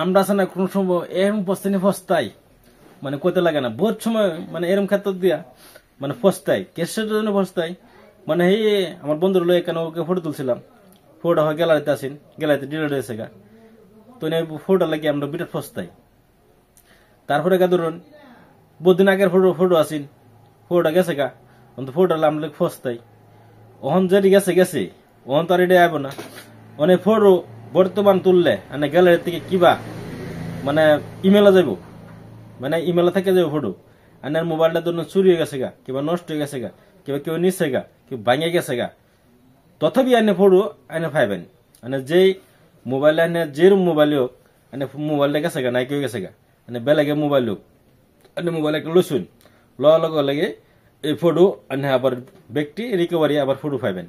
আমরা আছে না কোনো সময় এরম পস্তানি ফস্তাই মানে কইতে লাগে না বহুত সময় মানে এরম ক্ষেত্র দিয়া মানে ফস্তাই কেসের জন্য ফস্তাই মানে এই আমার বন্ধুর লয়ে কেন ওকে ফটো তুলছিলাম ফটোটা হয় গ্যালারিতে আসিন গ্যালারিতে ডিলেট হয়েছে গা তো ফটোটা লাগিয়ে আমরা বিরাট ফস্তাই তারপরে গা ধরুন বহুদিন আগের ফটো আসিন ফটোটা গেছে গা অন্ত ফটোটা আমরা ফস্তাই ওহন যেটি গেছে গেছে ওহন তো আর এটা আইব না অনেক ফটো বর্তমান তুললে মানে গ্যালারি থেকে কিবা মানে ইমেলে যাইব মানে ইমেলে থেকে যাবো ফটো আর মোবাইলটা ধরুন চুরি হয়ে গেছে গা কিবা নষ্ট হয়ে গেছে গা কিবা কেউ নিচ্ছে গা কেউ ভাঙে গেছে গা তথাপি আনে ফটো আনে পাইবেন মানে যেই মোবাইল আনে যেরকম মোবাইল হোক মানে মোবাইলটা গেছে গা নাই কেউ গেছে গা মানে বেলেগে মোবাইল হোক আনে মোবাইল একটা লইছুন লওয়ার লগে লাগে এই ফটো আনে আবার ব্যক্তি রিকভারি আবার ফটো পাইবেন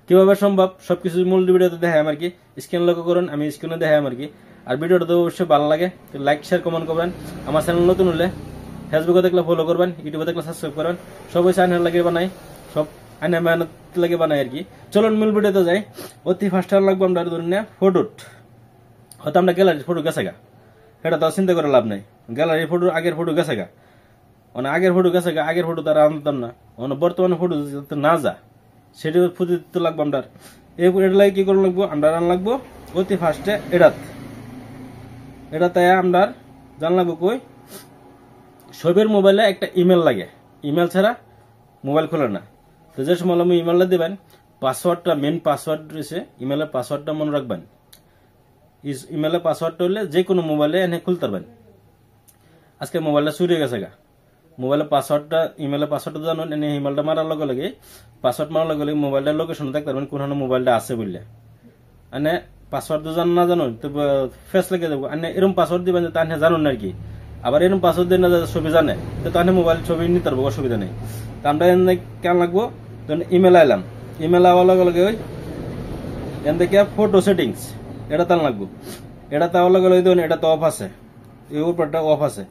কিভাবে সম্ভব সবকিছু মূল ভিডিওতে দেখায় আমার কি স্ক্রিন লক্ষ্য করুন আমি স্ক্রিনে দেখাই আমার কি আর ভিডিওটা তো অবশ্যই ভালো লাগে লাইক শেয়ার কমেন্ট করবেন আমার চ্যানেল নতুন হলে ফেসবুকে দেখলে ফলো করবেন ইউটিউবে দেখলে সাবস্ক্রাইব করবেন সবাই চ্যানেল লাগে বানাই সব আনে মেহনত লাগে বানাই আর কি চলুন মূল ভিডিওতে যাই অতি ফার্স্ট লাগবে আমরা ধরুন না ফটো হয়তো আমরা গ্যালারির ফটো গেছে গা এটা তো চিন্তা করে লাভ নাই গ্যালারির ফটো আগের ফটো গেছে গা মানে আগের ফটো গেছে গা আগের ফটো তারা আনতাম না মানে বর্তমানে ফটো না যা সেটা ফুটিতে লাগবো আমরা এটা লাগে কি করে লাগবো আমরা রান লাগবো অতি ফার্স্টে এটাতে আমরা জান লাগবো কই সবের মোবাইলে একটা ইমেল লাগে ইমেল ছাড়া মোবাইল খোলে না তো যে সময় আমি ইমেলটা দিবেন পাসওয়ার্ডটা মেন পাসওয়ার্ড রয়েছে ইমেলের পাসওয়ার্ডটা মনে রাখবেন ইমেলের পাসওয়ার্ডটা হলে যে কোনো মোবাইলে এনে খুলতে পারবেন আজকে মোবাইলটা চুরি হয়ে গেছে গা মোবাইলের পাসওয়ার্ডটা ইমেলের পাসওয়ার্ডটা জানুন এনে ইমেলটা মারার লগে লাগে পাসওয়ার্ড মারার লগে লাগে মোবাইলটার লোকেশন দেখতে পারবেন কোন মোবাইলটা আছে বললে মানে পাসওয়ার্ড তো জানো না জানুন তো ফেস লেগে যাবো এরকম পাসওয়ার্ড দিবেন তাহলে জানুন আর কি আবার এরকম পাসওয়ার্ড দিয়ে না ছবি জানে তো তাহলে মোবাইল ছবি নিতে পারবো অসুবিধা নেই তো আমরা কেন লাগবো ইমেল আইলাম ইমেল আওয়ার লগে লগে ওই এন থেকে ফটো সেটিংস এটা তার লাগবো এটা তাওয়ার লগে লগে দেখুন এটা তো অফ আছে এই উপরটা অফ আছে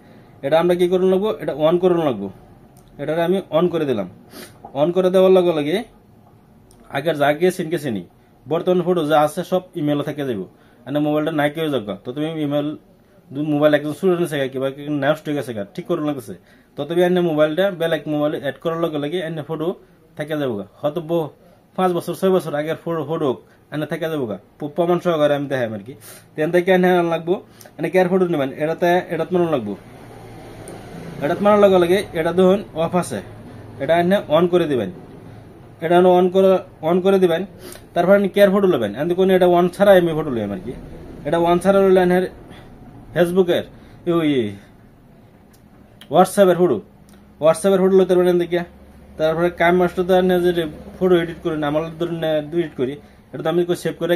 এটা আমরা কি করুন লাগবো এটা অন করুন লাগবো এটা আমি অন করে দিলাম অন করে দেওয়ার লগে লগে আগের যা গিয়ে সিনকে চিনি বর্তমান ফটো যা আছে সব ইমেল থেকে যাবো মানে মোবাইলটা নাই কেউ যাক তো তুমি ইমেল মোবাইল একজন চুরে নিছে কিবা নষ্ট হয়ে গেছে ঠিক করে লাগছে তথাপি এনে মোবাইলটা বেলেগ মোবাইল এড করার লগে লগে এনে ফটো থেকে যাবো হয়তো 5 বছর 6 বছর আগের ফটো এনে থেকে যাবো প্রমাণ সহকারে আমি দেখাই আর কি তেন থেকে এনে লাগবো এনে কেয়ার ফটো নেবেন এটাত মনে লাগবো এটাত মারার লগে লগে এটা ধরুন অফ আছে এটা এনে অন করে দিবেন এটা অন করে দিবেন তারপর কেয়ার ফটো নেবেন এমনি কোন এটা ওয়ান ছাড়া আমি ফটো নেবেন আর কি এটা ওয়ান ছাড়া হলে এনের ফেসবুকের ওই হোয়াটসঅ্যাপের ফটো লইতে পারবেন দেখিয়া তারপরে কাম মাস্টার যে ফটো এডিট করি না আমার ধরুন এডিট করি এটা তো আমি সেভ করে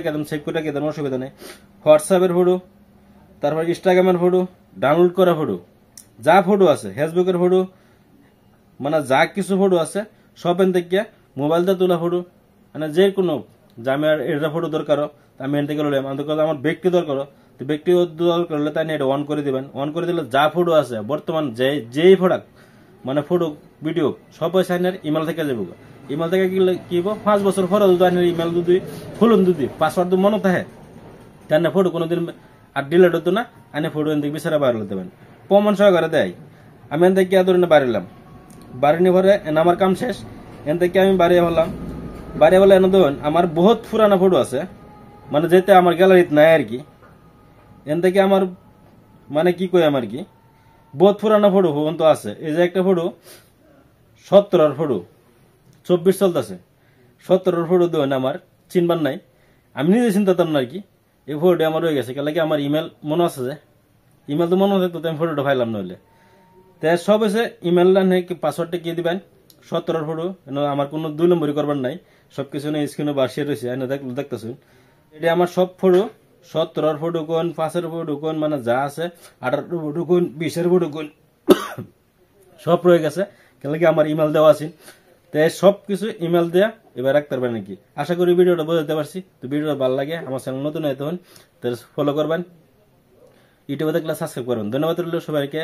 রেখে দেন অসুবিধা নেই হোয়াটসঅ্যাপের ফটো তারপর ইনস্টাগ্রামের ফটো ডাউনলোড করা ফটো যা ফটো আছে ফেসবুকের ফটো মানে যা কিছু ফটো আছে সব এন দেখিয়া মোবাইলটা তোলা ফটো মানে যে কোনো যে আমি এটা ফটো দরকার আমি এন থেকে লইলাম আমার ব্যক্তি দরকার তো ব্যক্তি দরকার হলে তাই এটা অন করে দিবেন অন করে দিলে যা ফটো আছে বর্তমান যেই প্রোডাক্ট মানে ফটো ভিডিও সব পয়সা ইমেল থেকে যাবো ইমেল থেকে কি 5 বছর পরে যদি ইমেল যদি খুলুন যদি পাসওয়ার্ড মনে থাকে তাহলে ফটো কোনোদিন আর ডিলেট হতো না আনে ফটো এন থেকে বিচারা বাইরে দেবেন প্রমাণ সহকারে দেয় আমি এন থেকে ধরে বাড়িলাম বাড়ি নিয়ে ভরে এনে আমার কাম শেষ এন থেকে আমি বাড়িয়ে হলাম বাড়িয়ে বলে এনে দেবেন আমার বহুত পুরানা ফটো আছে মানে যেতে আমার গ্যালারিতে নাই আর কি এন থেকে আমার মানে কি কই আমার কি বহুত পুরানা ফটো তো আছে এই যে একটা ফটো 17 ফটো 24 চলতেছে 17 ফটো দেবেন আমার চিনবার নাই আমি নিজে চিন্তাতাম না আর কি এই ফটোটি আমার হয়ে গেছে কেন কি আমার ইমেল মনে আছে যে ইমেল তো মনে আছে তো আমি ফটোটা পাইলাম নইলে তাই সব এসে ইমেল পাসওয়ার্ডটা কি দিবেন 17 ফটো আমার কোনো 2 নম্বরই করবার নাই সবকিছু স্ক্রিনে বাসিয়ে রয়েছে দেখতেছুন এটা আমার সব ফটো 17 ফটো কোন 5 ফটো কোন মানে যা আছে 18 ফটো কোন 20 ফটো কোন সব রয়ে গেছে কেন কি আমার ইমেল দেওয়া আছে তাই সবকিছু ইমেল দেয়া এবার রাখতে পারবেন নাকি আশা করি ভিডিওটা বোঝাতে পারছি তো ভিডিওটা ভালো লাগে আমার চ্যানেল নতুন হয়তো ফলো করবেন ইউটিউবে দেখলে সাবস্ক্রাইব করবেন ধন্যবাদ রইল সবাইকে।